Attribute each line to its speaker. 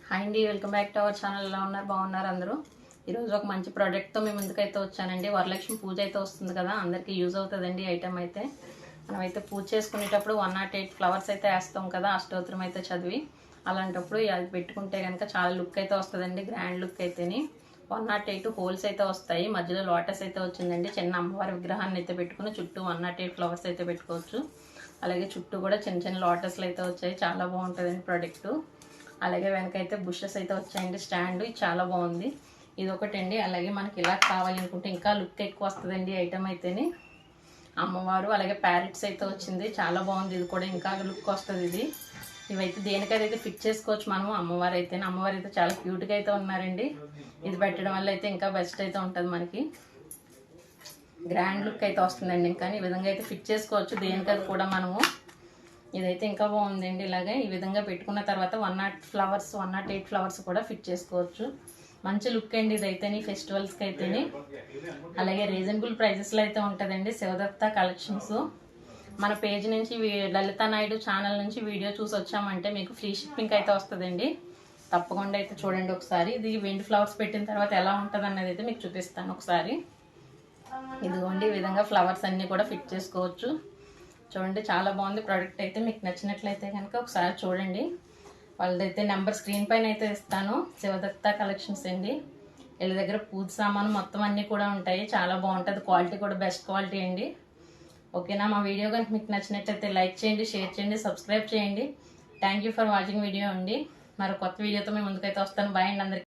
Speaker 1: Hi అండి, welcome back to our channel. ఎలా ఉన్నారు? బాగున్నారు అందరూ? ఈరోజు ఒక మంచి ప్రోడక్ట్తో మేము ముందుకైతే వచ్చానండి. వరలక్ష్మి పూజ అయితే వస్తుంది కదా, అందరికీ యూజ్ అవుతుందండి ఐటమ్ అయితే. మనమైతే పూజ చేసుకునేటప్పుడు 108 ఫ్లవర్స్ అయితే వేస్తాం కదా, అష్టోత్తరం అయితే చదివి. అలాంటప్పుడు అది పెట్టుకుంటే కనుక చాలా లుక్ అయితే వస్తుందండి, గ్రాండ్ లుక్ అయితేని. 108 హోల్స్ అయితే వస్తాయి, మధ్యలో లోటస్ అయితే వచ్చిందండి. చిన్న అమ్మవారి విగ్రహాన్ని అయితే పెట్టుకుని చుట్టూ 108 ఫ్లవర్స్ అయితే పెట్టుకోవచ్చు. అలాగే చుట్టూ కూడా చిన్న చిన్న లోటస్లు అయితే వచ్చాయి. చాలా బాగుంటుందండి ప్రోడక్ట్. అలాగే వెనకైతే బుషెస్ అయితే వచ్చాయండి. స్టాండ్ చాలా బాగుంది. ఇది ఒకటండి. అలాగే మనకి ఇలా కావాలి అనుకుంటే ఇంకా లుక్ ఎక్కువ వస్తుందండి ఐటమ్ అయితేని. అమ్మవారు అలాగే ప్యారెట్స్ అయితే వచ్చింది, చాలా బాగుంది. ఇది కూడా ఇంకా లుక్ వస్తుంది. ఇవైతే దేనికైతే ఫిట్ చేసుకోవచ్చు మనము. అమ్మవారు అయితే చాలా క్యూట్గా అయితే ఉన్నారండి. ఇది పెట్టడం వల్ల అయితే ఇంకా బెస్ట్ అయితే ఉంటుంది, మనకి గ్రాండ్ లుక్ అయితే వస్తుందండి. ఇంకా ఈ విధంగా అయితే ఫిట్ చేసుకోవచ్చు దేనికది కూడా మనము. ఇదైతే ఇంకా బాగుందండి. ఇలాగే ఈ విధంగా పెట్టుకున్న తర్వాత 108 ఫ్లవర్స్ కూడా ఫిట్ చేసుకోవచ్చు. మంచి లుక్ అండి ఇదైతేని, ఫెస్టివల్స్కి అయితేని. అలాగే రీజనబుల్ ప్రైజెస్లో అయితే ఉంటుందండి. శివదత్త కలెక్షన్స్. మన పేజ్ నుంచి లలితా నాయుడు ఛానల్ నుంచి వీడియో చూసి వచ్చామంటే మీకు ఫ్రీ షిప్పింగ్ అయితే వస్తుందండి. తప్పకుండా అయితే చూడండి ఒకసారి. ఇది వెండి ఫ్లవర్స్ పెట్టిన తర్వాత ఎలా ఉంటుంది అన్నది అయితే మీకు చూపిస్తాను ఒకసారి. ఇదిగోండి, ఈ విధంగా ఫ్లవర్స్ అన్నీ కూడా ఫిట్ చేసుకోవచ్చు. చూడండి, చాలా బాగుంది ప్రోడక్ట్ అయితే. మీకు నచ్చినట్లయితే కనుక ఒకసారి చూడండి. వాళ్ళదైతే నెంబర్ స్క్రీన్ పైన అయితే ఇస్తాను. శివదత్త కలెక్షన్స్ అండి. వీళ్ళ దగ్గర పూజ సామాను మొత్తం అన్నీ కూడా ఉంటాయి. చాలా బాగుంటుంది, క్వాలిటీ కూడా బెస్ట్ క్వాలిటీ అండి. ఓకేనా? మా వీడియో కనుక మీకు నచ్చినట్లయితే లైక్ చేయండి, షేర్ చేయండి, సబ్స్క్రైబ్ చేయండి. Thank you for watching video అండి. మరో కొత్త వీడియోతో మేము ముందుకైతే వస్తాను. బాయ్ అండి అందరికీ.